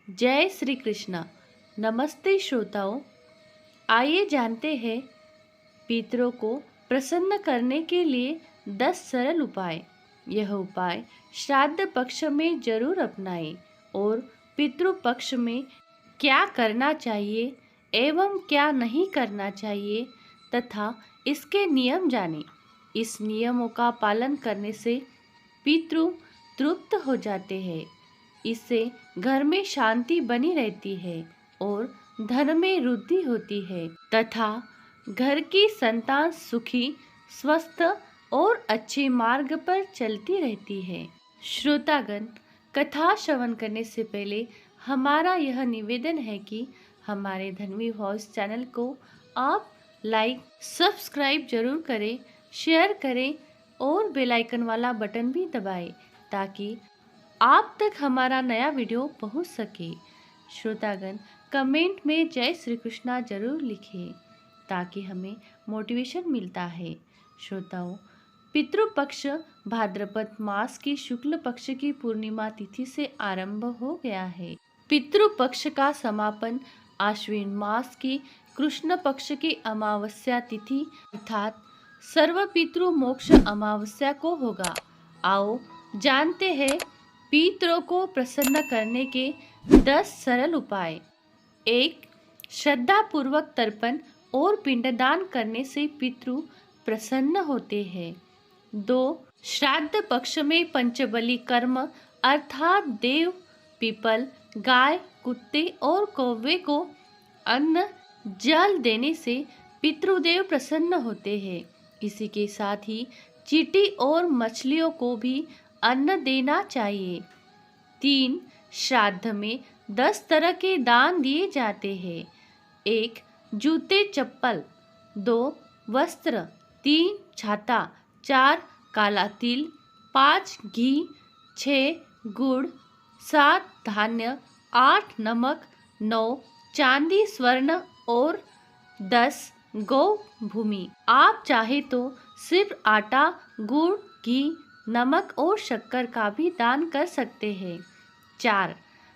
जय श्री कृष्णा। नमस्ते श्रोताओं, आइए जानते हैं पितरों को प्रसन्न करने के लिए 10 सरल उपाय। यह उपाय श्राद्ध पक्ष में जरूर अपनाएं और पितृ पक्ष में क्या करना चाहिए एवं क्या नहीं करना चाहिए तथा इसके नियम जानें। इस नियमों का पालन करने से पितृ तृप्त हो जाते हैं। इससे घर में शांति बनी रहती है और धन में वृद्धि होती है तथा घर की संतान सुखी, स्वस्थ और अच्छे मार्ग पर चलती रहती है। श्रोतागण, कथा श्रवण करने से पहले हमारा यह निवेदन है कि हमारे धन्वी वॉइस चैनल को आप लाइक, सब्सक्राइब जरूर करें, शेयर करें और बेल आइकन वाला बटन भी दबाएं ताकि आप तक हमारा नया वीडियो पहुंच सके। श्रोतागण, कमेंट में जय श्री कृष्णा जरूर लिखें ताकि हमें मोटिवेशन मिलता है। श्रोताओं, पितृपक्ष भाद्रपद मास की शुक्ल पक्ष की पूर्णिमा तिथि से आरंभ हो गया है। पितृपक्ष का समापन आश्विन मास की कृष्ण पक्ष की अमावस्या तिथि अर्थात सर्व पितृ मोक्ष अमावस्या को होगा। आओ जानते हैं पितरों को प्रसन्न करने के 10 सरल उपाय। 1. श्रद्धा पूर्वक तर्पण और पिंडदान करने से पितृ प्रसन्न होते हैं। 2. श्राद्ध पक्ष में पंचबली कर्म अर्थात देव, पीपल, गाय, कुत्ते और कौवे को अन्न जल देने से पितृदेव प्रसन्न होते हैं। इसी के साथ ही चींटी और मछलियों को भी अन्न देना चाहिए। 3. श्राद्ध में 10 तरह के दान दिए जाते हैं। 1. जूते चप्पल, 2. वस्त्र, 3. छाता, 4. काला तिल, 5. घी, 6. गुड़, 7. धान्य, 8. नमक, 9. चांदी स्वर्ण और 10. गौ भूमि। आप चाहे तो सिर्फ आटा, गुड़, घी, नमक और शक्कर का भी दान कर सकते हैं। 4.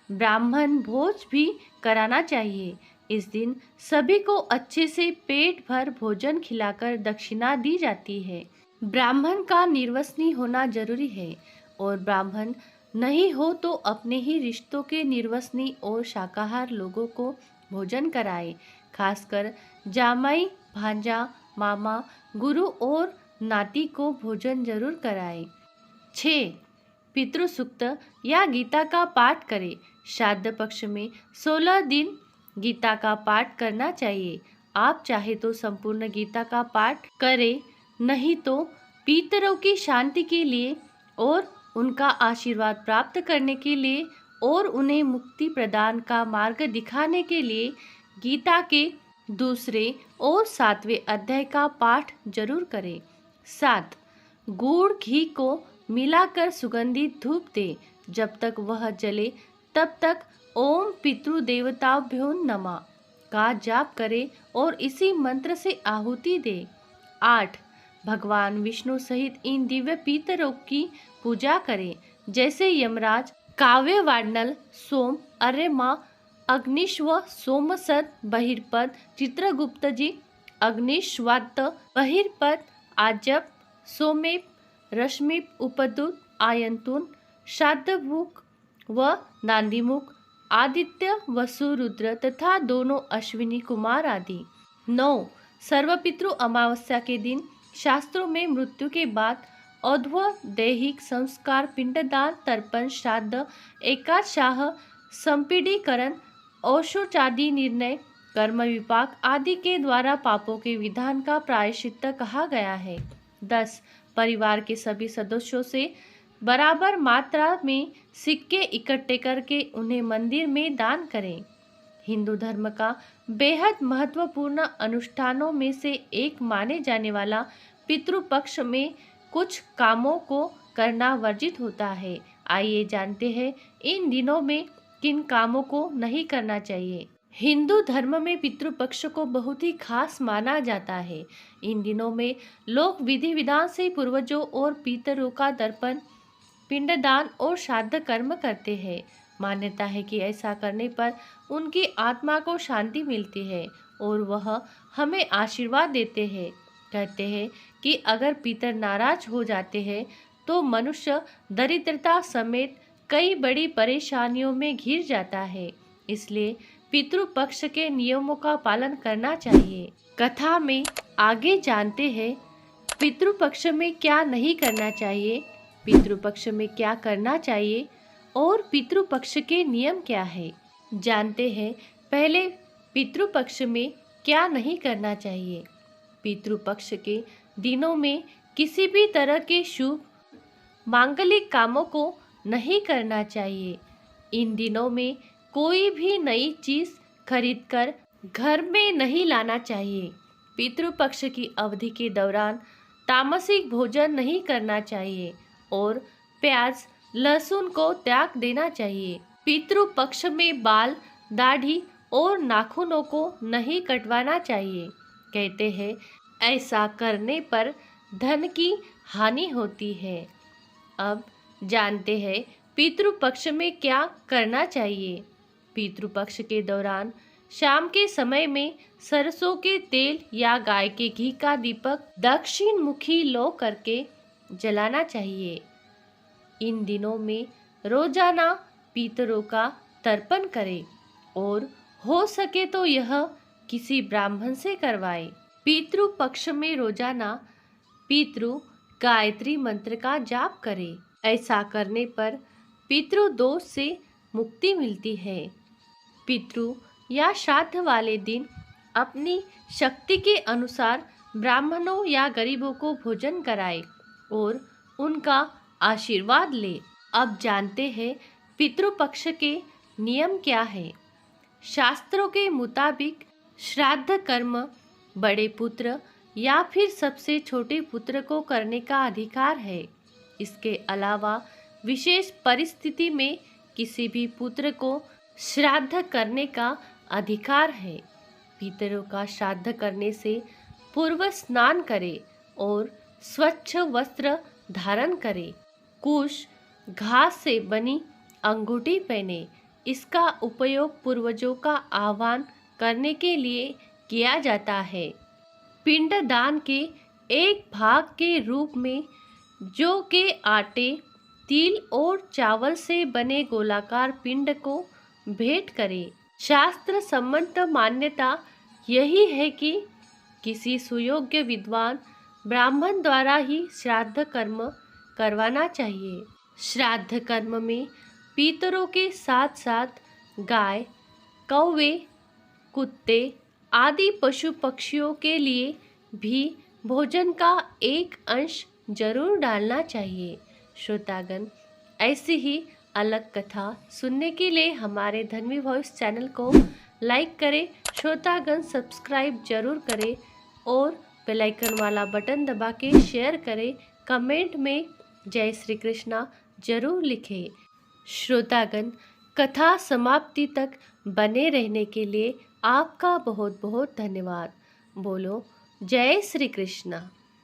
ब्राह्मण भोज भी कराना चाहिए। इस दिन सभी को अच्छे से पेट भर भोजन खिलाकर दक्षिणा दी जाती है। ब्राह्मण का निर्वसनीय होना जरूरी है और ब्राह्मण नहीं हो तो अपने ही रिश्तों के निर्वसनीय और शाकाहार लोगों को भोजन कराए। खासकर जामाई, भांजा, मामा, गुरु और नाती को भोजन जरूर कराए। 6. पितृसूक्त या गीता का पाठ करें। श्राद्ध पक्ष में 16 दिन गीता का पाठ करना चाहिए। आप चाहे तो संपूर्ण गीता का पाठ करें, नहीं तो पितरों की शांति के लिए और उनका आशीर्वाद प्राप्त करने के लिए और उन्हें मुक्ति प्रदान का मार्ग दिखाने के लिए गीता के 2 और 7वें अध्याय का पाठ जरूर करें। 7. गुड़ घी को मिलाकर सुगंधित धूप दे। जब तक वह जले तब तक ओम पितृदेवताभ्यो नमः का जाप करे और इसी मंत्र से आहुति दे। 8. भगवान विष्णु सहित इन दिव्य पितरों की पूजा करें, जैसे यमराज, काव्य वाडनल, सोम, अर्यमा, अग्निश्व, सोमसद, बहिर्पद, चित्रगुप्त जी, अग्निश्वात, बहिर्पद, आजप, सोमेप, रश्मिप, उपदूत, आयंतुन, श्राद्धमुख व नांदीमुख, आदित्य, वसु, रुद्र तथा दोनों अश्विनी कुमार आदि। 9. सर्वपितृ अमावस्या के दिन शास्त्रों में मृत्यु के बाद औद्ध्व-दैहिक संस्कार, पिंडदान, तर्पण, श्राद्ध, एकादशाह, संपीडीकरण, औशोचादि निर्णय, कर्म विपाक आदि के द्वारा पापों के विधान का प्रायश्चित्त कहा गया है। 10. परिवार के सभी सदस्यों से बराबर मात्रा में सिक्के इकट्ठे करके उन्हें मंदिर में दान करें। हिंदू धर्म का बेहद महत्वपूर्ण अनुष्ठानों में से एक माने जाने वाला पितृपक्ष में कुछ कामों को करना वर्जित होता है। आइए जानते हैं इन दिनों में किन कामों को नहीं करना चाहिए। हिंदू धर्म में पितृपक्ष को बहुत ही खास माना जाता है। इन दिनों में लोग विधि विधान से पूर्वजों और पितरों का तर्पण, पिंडदान और श्राद्ध कर्म करते हैं। मान्यता है कि ऐसा करने पर उनकी आत्मा को शांति मिलती है और वह हमें आशीर्वाद देते हैं। कहते हैं कि अगर पितर नाराज हो जाते हैं तो मनुष्य दरिद्रता समेत कई बड़ी परेशानियों में घिर जाता है। इसलिए पितृपक्ष के नियमों का पालन करना चाहिए। कथा में आगे जानते हैं पितृपक्ष में क्या नहीं करना चाहिए, पितृपक्ष में क्या करना चाहिए और पितृपक्ष के नियम क्या है। जानते हैं पहले पितृपक्ष में क्या नहीं करना चाहिए। पितृपक्ष के दिनों में किसी भी तरह के शुभ मांगलिक कामों को नहीं करना चाहिए। इन दिनों में कोई भी नई चीज खरीदकर घर में नहीं लाना चाहिए। पितृपक्ष की अवधि के दौरान तामसिक भोजन नहीं करना चाहिए और प्याज लहसुन को त्याग देना चाहिए। पितृपक्ष में बाल, दाढ़ी और नाखूनों को नहीं कटवाना चाहिए। कहते हैं ऐसा करने पर धन की हानि होती है। अब जानते हैं पितृपक्ष में क्या करना चाहिए। पितृपक्ष के दौरान शाम के समय में सरसों के तेल या गाय के घी का दीपक दक्षिण मुखी लो करके जलाना चाहिए। इन दिनों में रोजाना पितरों का तर्पण करें और हो सके तो यह किसी ब्राह्मण से करवाए। पितृपक्ष में रोजाना पितृ गायत्री मंत्र का जाप करें। ऐसा करने पर पितृदोष से मुक्ति मिलती है। पितृ या श्राद्ध वाले दिन अपनी शक्ति के अनुसार ब्राह्मणों या गरीबों को भोजन कराए और उनका आशीर्वाद ले। अब जानते हैं पितृपक्ष के नियम क्या है। शास्त्रों के मुताबिक श्राद्ध कर्म बड़े पुत्र या फिर सबसे छोटे पुत्र को करने का अधिकार है। इसके अलावा विशेष परिस्थिति में किसी भी पुत्र को श्राद्ध करने का अधिकार है। पितरों का श्राद्ध करने से पूर्व स्नान करें और स्वच्छ वस्त्र धारण करें। कुश घास से बनी अंगूठी पहने। इसका उपयोग पूर्वजों का आह्वान करने के लिए किया जाता है। पिंडदान के एक भाग के रूप में जौ के आटे, तिल और चावल से बने गोलाकार पिंड को भेंट करें। शास्त्र सम्मत मान्यता यही है कि किसी सुयोग्य विद्वान ब्राह्मण द्वारा ही श्राद्ध कर्म करवाना चाहिए। श्राद्ध कर्म में पितरों के साथ साथ गाय, कौवे, कुत्ते आदि पशु पक्षियों के लिए भी भोजन का एक अंश जरूर डालना चाहिए। श्रोतागण, ऐसी ही अलग कथा सुनने के लिए हमारे धन्वी वॉइस चैनल को लाइक करें, श्रोतागण सब्सक्राइब जरूर करें और बेल आइकन वाला बटन दबा के शेयर करें। कमेंट में जय श्री कृष्णा जरूर लिखें। श्रोतागण, कथा समाप्ति तक बने रहने के लिए आपका बहुत बहुत धन्यवाद। बोलो जय श्री कृष्णा।